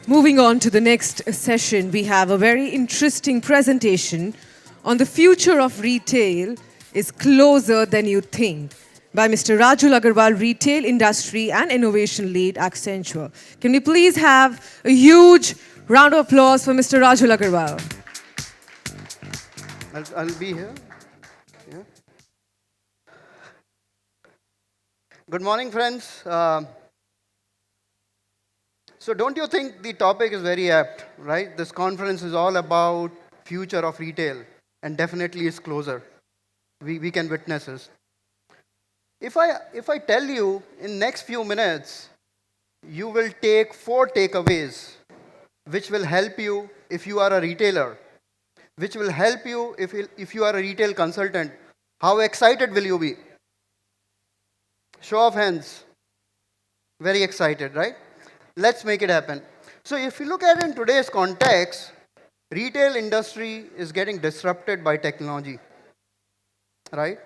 Moving on to the next session, we have a very interesting presentation on the future of retail is closer than you think by Mr. Rajul Agarwal, Retail Industry and Innovation Lead, Accenture. Can we please have a huge round of applause for Mr. Rajul Agarwal? I'll be here. Yeah. Good morning, friends. So don't you think the topic is very apt, right? This conference is all about future of retail, and definitely it's closer. We can witness this. If I tell you in next few minutes, you will take 4 takeaways, which will help you if you are a retailer, which will help you if you are a retail consultant. How excited will you be? Show of hands. Very excited, right? Let's make it happen. So if you look at it in today's context, retail industry is getting disrupted by technology, right?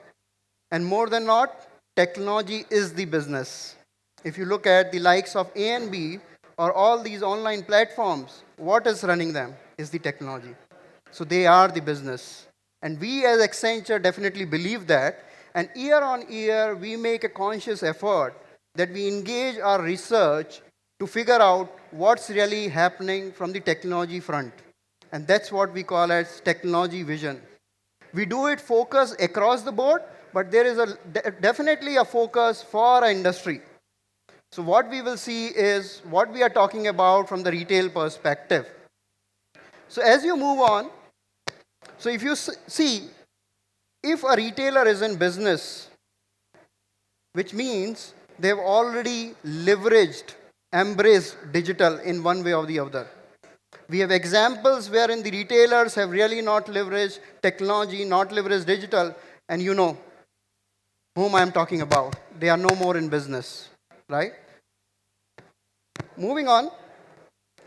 And more than not, technology is the business. If you look at the likes of A and B or all these online platforms, what is running them is the technology. So they are the business. And we as Accenture definitely believe that. And year on year, we make a conscious effort that we engage our research to figure out what's really happening from the technology front. And that's what we call as technology vision. We do it focus across the board, but there is definitely a focus for our industry. So what we will see is what we are talking about from the retail perspective. So as you move on, so if you see, if a retailer is in business, which means they've already leveraged, embraced digital in one way or the other. We have examples wherein the retailers have really not leveraged technology, not leveraged digital, and you know whom I am talking about. They are no more in business, right? Moving on.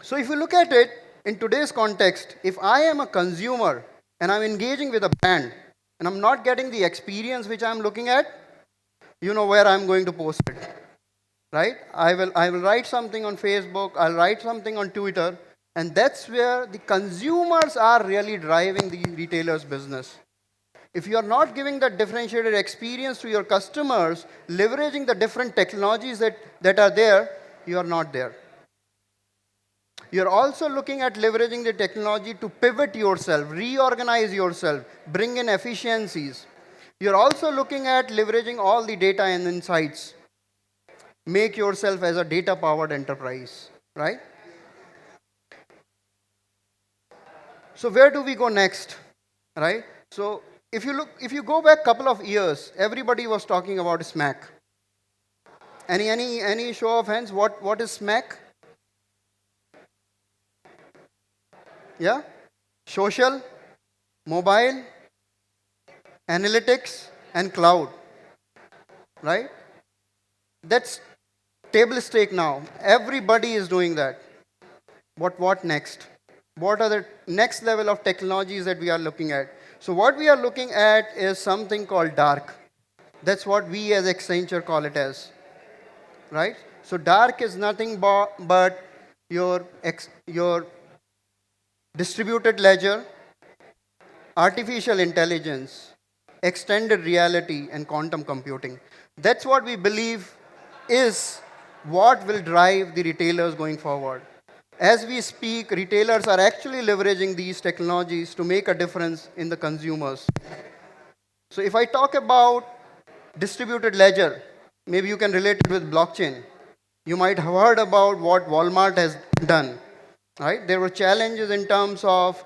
So if you look at it in today's context, if I am a consumer and I'm engaging with a brand and I'm not getting the experience which I'm looking at, you know where I'm going to post it, right? I will write something on Facebook, I'll write something on Twitter, and that's where the consumers are really driving the retailer's business. If you are not giving that differentiated experience to your customers, leveraging the different technologies that are there, you are not there. You're also looking at leveraging the technology to pivot yourself, reorganize yourself, bring in efficiencies. You're also looking at leveraging all the data and insights. Make yourself as a data-powered enterprise, right? So where do we go next, right? So if you go back a couple of years, everybody was talking about SMAC. Any show of hands? What is SMAC? Yeah? Social, mobile, analytics, and cloud, right? That's table stake now. Everybody is doing that. What next? What are the next level of technologies that we are looking at? So what we are looking at is something called dark. That's what we as Accenture call it as, right? So dark is nothing but your distributed ledger, artificial intelligence, extended reality, and quantum computing. That's what we believe is what will drive the retailers going forward. As we speak, retailers are actually leveraging these technologies to make a difference in the consumers. So if I talk about distributed ledger, maybe you can relate it with blockchain. You might have heard about what Walmart has done, right? There were challenges in terms of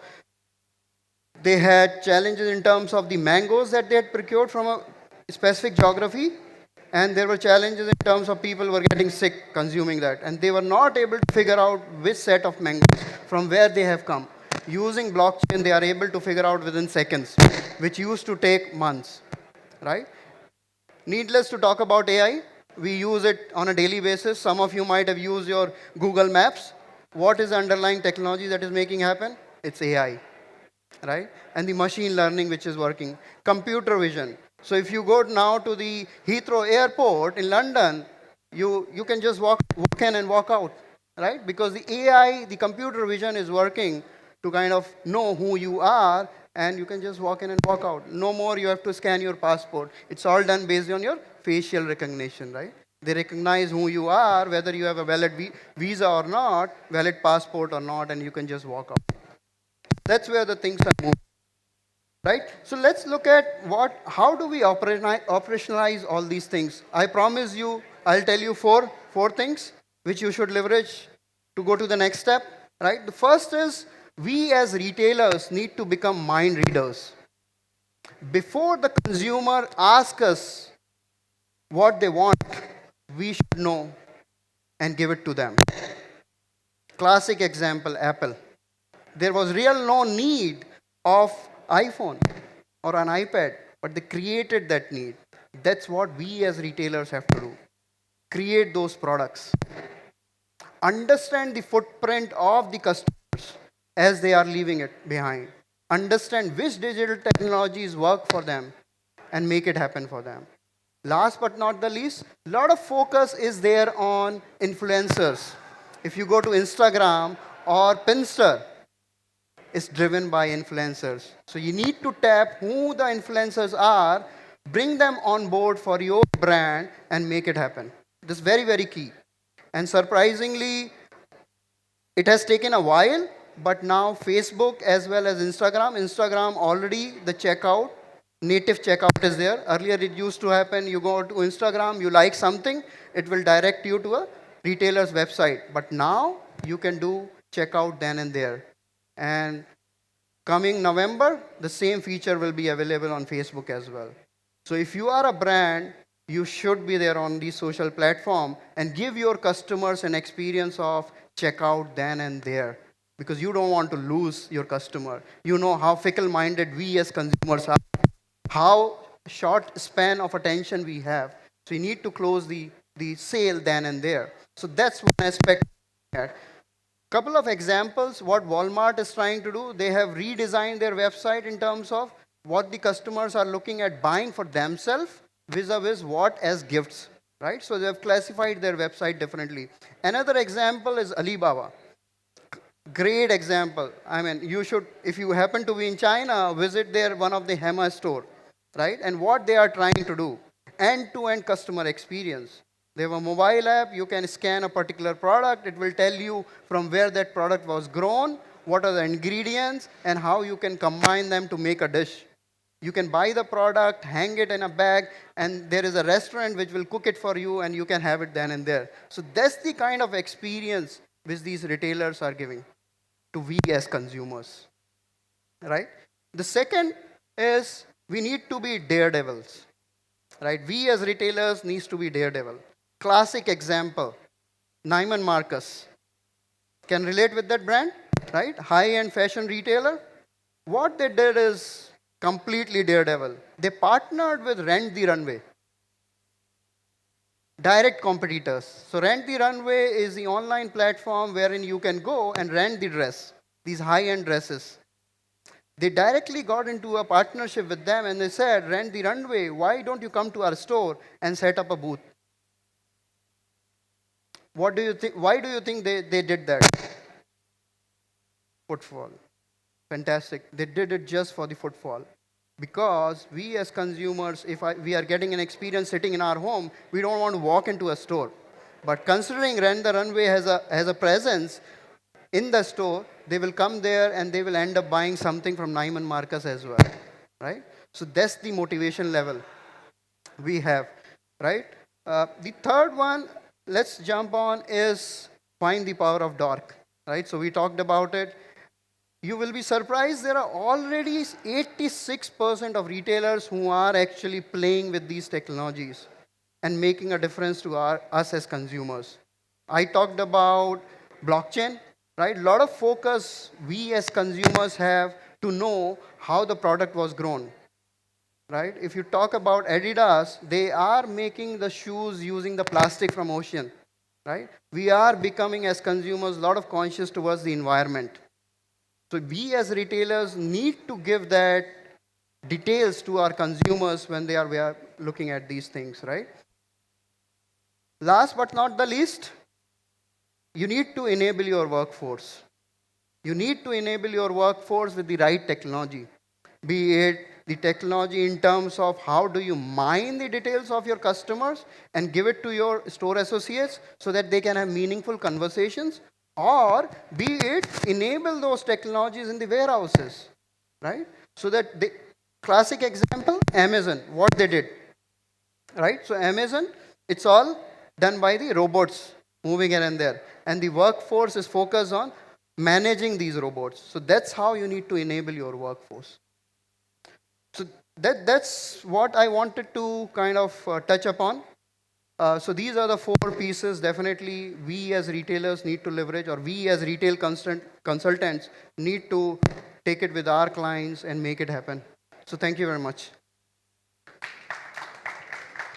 they had challenges in terms of the mangoes that they had procured from a specific geography, and there were challenges in terms of people were getting sick consuming that, and they were not able to figure out which set of mangoes from where they have come. Using blockchain, they are able to figure out within seconds, which used to take months, right? Needless to talk about AI, we use it on a daily basis. Some of you might have used your Google Maps. What is the underlying technology that is making happen? It's AI, right? And the machine learning which is working. Computer vision. So if you go now to the Heathrow Airport in London, you can just walk in and walk out. right? Because the AI, the computer vision is working to kind of know who you are, and you can just walk in and walk out. No more you have to scan your passport. It's all done based on your facial recognition, right? They recognize who you are, whether you have a valid visa or not, valid passport or not, and you can just walk out. That's where the things are moving, right? So let's look at how do we operationalize all these things. I promise you, I'll tell you four things which you should leverage to go to the next step, right? The first is we as retailers need to become mind readers. Before the consumer asks us what they want, we should know and give it to them. Classic example, Apple. There was real no need of iPhone or an iPad, but they created that need. That's what we as retailers have to do. Create those products. Understand the footprint of the customers as they are leaving it behind. Understand which digital technologies work for them and make it happen for them. Last but not the least, a lot of focus is there on influencers. If you go to Instagram or Pinster, it's driven by influencers. So you need to tap who the influencers are, bring them on board for your brand, and make it happen. This is very, very key. And surprisingly, it has taken a while, but now Facebook as well as Instagram already the checkout, native checkout is there. Earlier it used to happen, you go to Instagram, you like something, it will direct you to a retailer's website. But now you can do checkout then and there. And coming November, the same feature will be available on Facebook as well. So if you are a brand, you should be there on the social platform and give your customers an experience of checkout then and there, because you don't want to lose your customer. You know how fickle minded we as consumers are, how short span of attention we have. So you need to close the sale then and there. So that's one aspect. Couple of examples what Walmart is trying to do. They have redesigned their website in terms of what the customers are looking at buying for themselves vis-a-vis what as gifts, right? So they have classified their website differently. Another example is Alibaba. Great example. I mean, you should, if you happen to be in China, visit their one of the Hema store, right? And what they are trying to do, end-to-end customer experience. They have a mobile app. You can scan a particular product. It will tell you from where that product was grown, what are the ingredients, and how you can combine them to make a dish. You can buy the product, hang it in a bag, and there is a restaurant which will cook it for you, and you can have it then and there. So that's the kind of experience which these retailers are giving to we as consumers, right? The second is we need to be daredevils, right? We as retailers needs to be daredevil. Classic example, Neiman Marcus. Can relate with that brand, right? High-end fashion retailer. What they did is completely daredevil. They partnered with Rent the Runway, direct competitors. So Rent the Runway is the online platform wherein you can go and rent the dress, these high-end dresses. They directly got into a partnership with them and they said, Rent the Runway, why don't you come to our store and set up a booth? What do you think? Why do you think they did that? Footfall. Fantastic. They did it just for the footfall. Because we as consumers, if we are getting an experience sitting in our home, we don't want to walk into a store. But considering Rent the Runway has a presence in the store, they will come there and they will end up buying something from Neiman Marcus as well, right? So that's the motivation level we have, right? The third one, let's jump on, is find the power of dark, right? So we talked about it. You will be surprised there are already 86% of retailers who are actually playing with these technologies and making a difference to us as consumers. I talked about blockchain, right? A lot of focus we as consumers have to know how the product was grown, right? If you talk about Adidas, they are making the shoes using the plastic from ocean, right? We are becoming as consumers a lot of conscious towards the environment. So we as retailers need to give that details to our consumers when we are looking at these things, right? Last but not the least, you need to enable your workforce. You need to enable your workforce with the right technology, be it the technology in terms of how do you mine the details of your customers and give it to your store associates so that they can have meaningful conversations, or be it enable those technologies in the warehouses, right? So that the classic example, Amazon, what they did, right? So Amazon, it's all done by the robots moving here and there, and the workforce is focused on managing these robots. So that's how you need to enable your workforce. So that's what I wanted to kind of touch upon. So these are the four pieces definitely we as retailers need to leverage, or we as retail consultants need to take it with our clients and make it happen. So thank you very much.